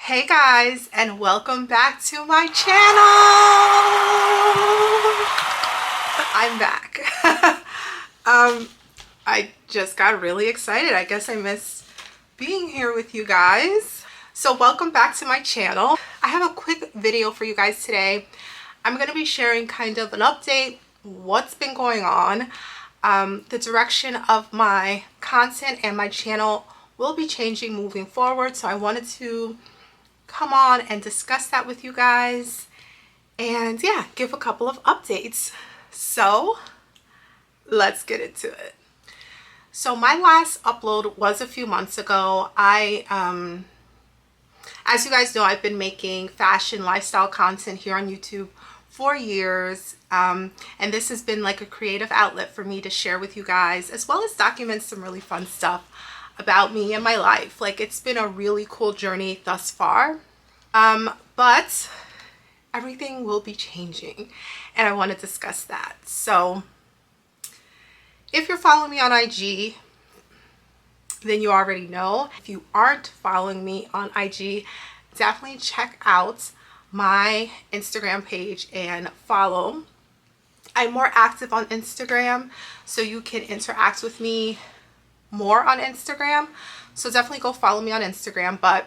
Hey guys, and welcome back to my channel. I'm back. I just got really excited. I guess I missed being here with you guys. So welcome back to my channel. I have a quick video for you guys today. I'm going to be sharing kind of an update, what's been going on. The direction of my content and my channel will be changing moving forward. So I wanted to come on and discuss that with you guys and yeah, give a couple of updates. So let's get into it. So my last upload was a few months ago. As you guys know, I've been making fashion lifestyle content here on YouTube for years, and this has been like a creative outlet for me to share with you guys, as well as document some really fun stuff about me and my life. Like, it's been a really cool journey thus far, but everything will be changing and I want to discuss that. So if you're following me on IG, then you already know. If you aren't following me on IG, definitely check out my Instagram page and follow. I'm more active on Instagram, so you can interact with me more on Instagram. So definitely go follow me on Instagram. But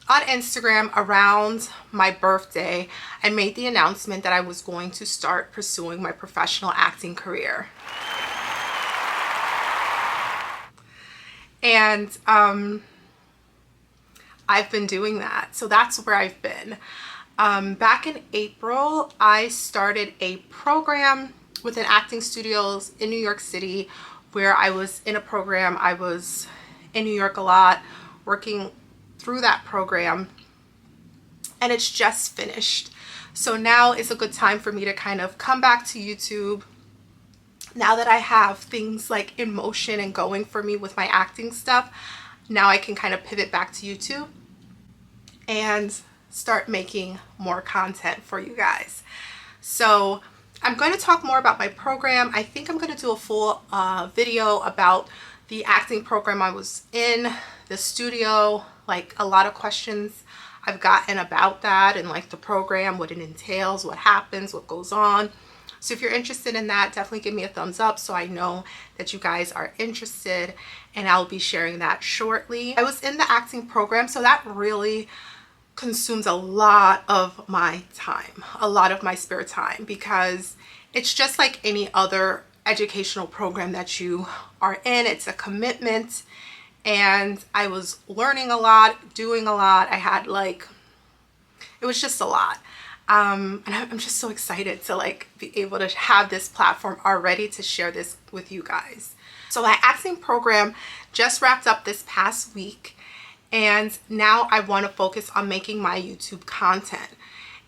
on Instagram, around my birthday, I made the announcement that I was going to start pursuing my professional acting career. And I've been doing that. So that's where I've been. Back in April, I started a program within acting studios in New York City, where I was in a program. I was in New York a lot, working through that program, and it's just finished. So now is a good time for me to kind of come back to YouTube. Now that I have things like in motion and going for me with my acting stuff, now I can kind of pivot back to YouTube and start making more content for you guys. So I'm going to talk more about my program. I think I'm going to do a full video about the acting program I was in, the studio, like a lot of questions I've gotten about that and like the program, what it entails, what happens, what goes on. So if you're interested in that, definitely give me a thumbs up so I know that you guys are interested, and I'll be sharing that shortly. I was in the acting program, so that really consumes a lot of my time, a lot of my spare time, because it's just like any other educational program that you are in. It's a commitment, and I was learning a lot, doing a lot. I had like, it was just a lot. And I'm just so excited to like be able to have this platform already to share this with you guys. So my acting program just wrapped up this past week, and now I want to focus on making my YouTube content.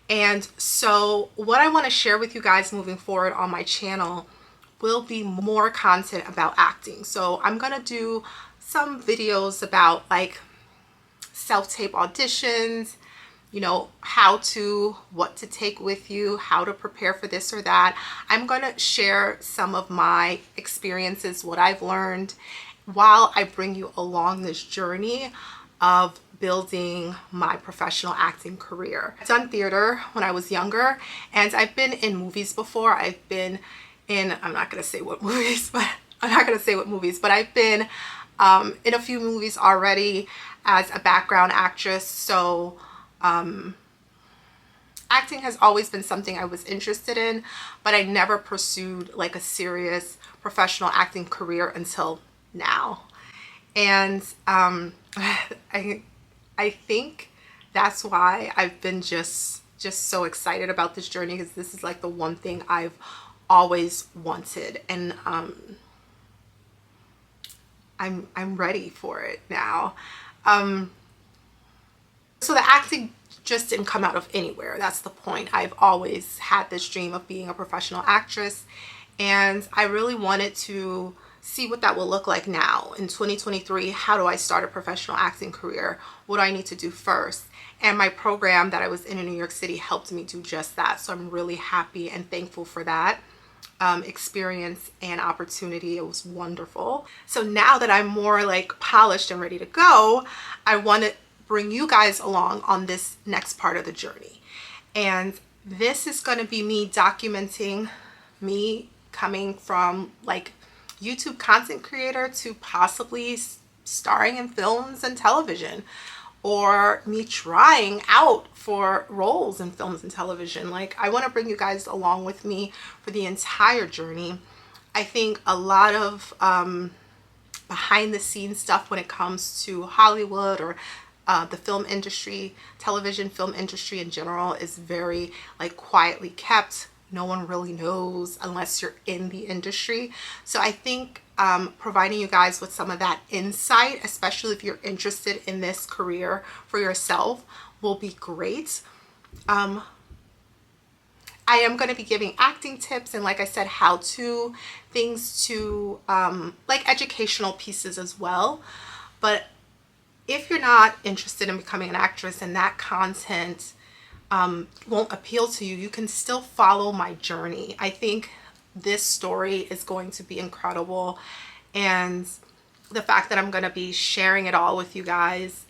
And so what I want to share with you guys moving forward on my channel will be more content about acting. So I'm going to do some videos about like self-tape auditions, you know, what to take with you, how to prepare for this or that. I'm going to share some of my experiences, what I've learned, while I bring you along this journey of building my professional acting career. I've done theater when I was younger, and I've been in movies before. I've been in, I'm not going to say what movies, but I've been in a few movies already as a background actress. So acting has always been something I was interested in, but I never pursued like a serious professional acting career until now. And I think that's why I've been just so excited about this journey, because this is like the one thing I've always wanted, and I'm ready for it now. So the acting just didn't come out of anywhere. That's the point. I've always had this dream of being a professional actress, and I really wanted to see what that will look like now in 2023. How do I start a professional acting career? What do I need to do first? And my program that I was in New York City helped me do just that. So I'm really happy and thankful for that experience and opportunity. It was wonderful. So now that I'm more like polished and ready to go, I want to bring you guys along on this next part of the journey. And this is going to be me documenting me coming from like YouTube content creator to possibly starring in films and television, or me trying out for roles in films and television. Like, I want to bring you guys along with me for the entire journey. I think a lot of behind the scenes stuff when it comes to Hollywood or the film industry, television film industry in general, is very like quietly kept. No one really knows unless you're in the industry. So I think providing you guys with some of that insight, especially if you're interested in this career for yourself, will be great. I am going to be giving acting tips and, like I said, how-to things to like educational pieces as well. But if you're not interested in becoming an actress and that content won't appeal to you, you can still follow my journey. I think this story is going to be incredible, and the fact that I'm going to be sharing it all with you guys,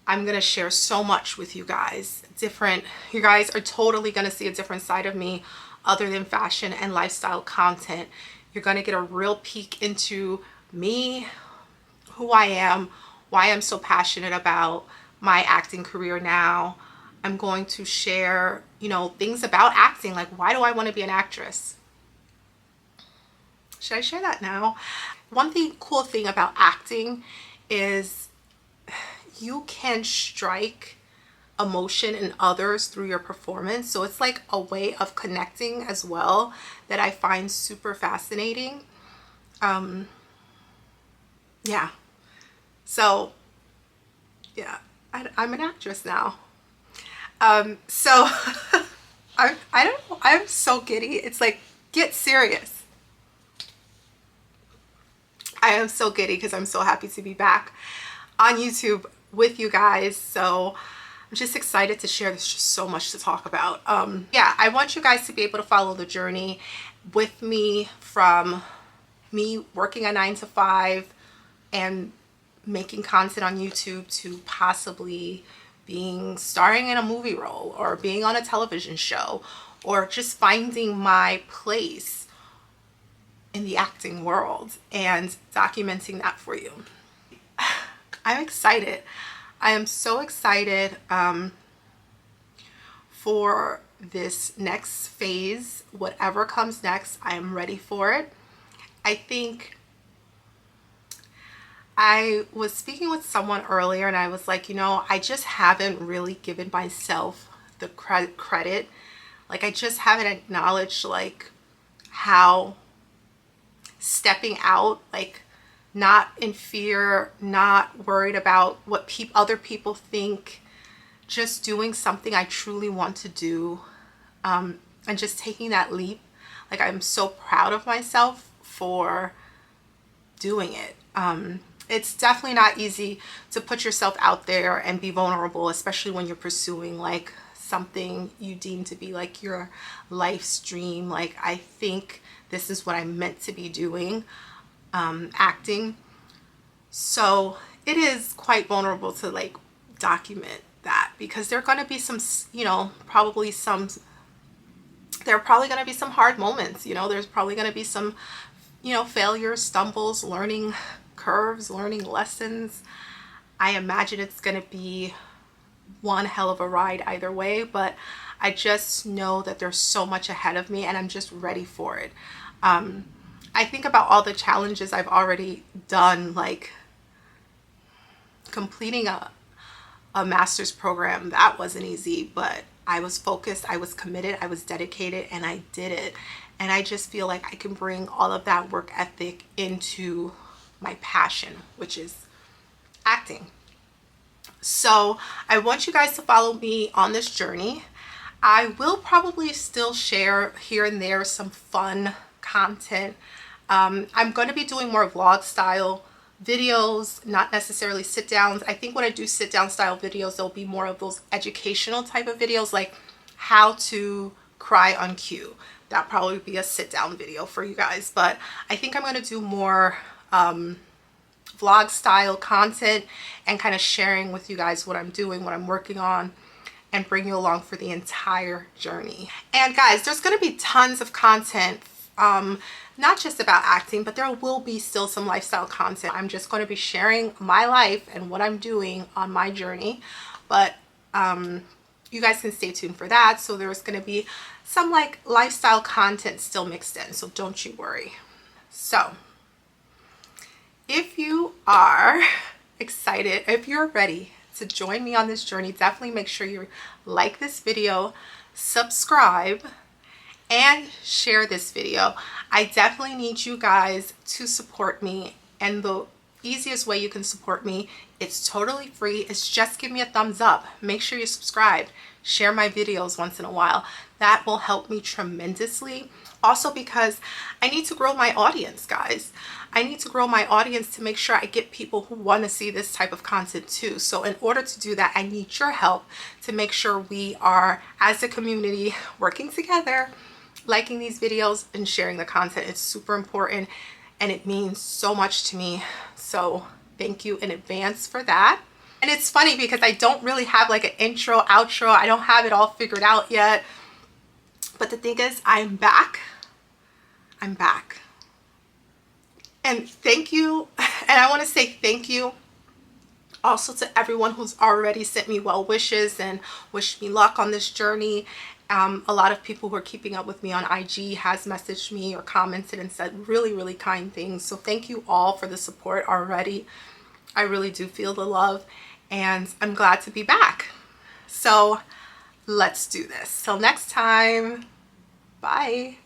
I'm going to share so much with you guys. You guys are totally going to see a different side of me other than fashion and lifestyle content. You're going to get a real peek into me, who I am, why I'm so passionate about my acting career now. I'm going to share, you know, things about acting, like why do I want to be an actress? Should I share that now? One cool thing about acting is you can strike emotion in others through your performance. So it's like a way of connecting as well that I find super fascinating. Yeah. So yeah, I'm an actress now. So I don't know, I'm so giddy. It's like, get serious. I am so giddy because I'm so happy to be back on YouTube with you guys. So I'm just excited to share. There's just so much to talk about. Yeah, I want you guys to be able to follow the journey with me, from me working a 9-to-5 and making content on YouTube to possibly starring in a movie role or being on a television show, or just finding my place in the acting world and documenting that for you. I'm excited. I am so excited for this next phase. Whatever comes next, I am ready for it. I think I was speaking with someone earlier and I was like, you know, I just haven't really given myself the credit. Like, I just haven't acknowledged like how stepping out, like not in fear, not worried about what other people think, just doing something I truly want to do, and just taking that leap. Like, I'm so proud of myself for doing it. It's definitely not easy to put yourself out there and be vulnerable, especially when you're pursuing like something you deem to be like your life's dream. Like, I think this is what I'm meant to be doing, acting. So it is quite vulnerable to like document that, because there are going to be some, you know, there are probably going to be some hard moments, you know, there's probably going to be some, you know, failures, stumbles, learning curves, learning lessons. I imagine it's going to be one hell of a ride either way, but I just know that there's so much ahead of me and I'm just ready for it. I think about all the challenges I've already done, like completing a master's program. That wasn't easy, but I was focused, I was committed, I was dedicated, and I did it. And I just feel like I can bring all of that work ethic into my passion, which is acting. So I want you guys to follow me on this journey. I will probably still share here and there some fun content. I'm going to be doing more vlog style videos, not necessarily sit downs. I think when I do sit down style videos, there'll be more of those educational type of videos, like how to cry on cue. That'll probably be a sit down video for you guys. But I think I'm going to do more vlog style content and kind of sharing with you guys what I'm doing, what I'm working on, and bring you along for the entire journey. And guys, there's going to be tons of content, not just about acting, but there will be still some lifestyle content. I'm just going to be sharing my life and what I'm doing on my journey, but you guys can stay tuned for that. So there's going to be some like lifestyle content still mixed in, so don't you worry. So if you are excited, if you're ready to join me on this journey, definitely make sure you like this video, subscribe, and share this video. I definitely need you guys to support me, and the easiest way you can support me, it's totally free, is just give me a thumbs up. Make sure you subscribe, share my videos once in a while. That will help me tremendously. Also, because I need to grow my audience, guys. I need to grow my audience to make sure I get people who want to see this type of content too. So in order to do that, I need your help to make sure we are, as a community, working together, liking these videos and sharing the content. It's super important and it means so much to me. So thank you in advance for that. And it's funny because I don't really have like an intro, outro. I don't have it all figured out yet. But the thing is, I'm back. I'm back. And thank you. And I want to say thank you also to everyone who's already sent me well wishes and wished me luck on this journey. A lot of people who are keeping up with me on IG has messaged me or commented and said really, really kind things. So thank you all for the support already. I really do feel the love and I'm glad to be back. So let's do this. Till next time. Bye.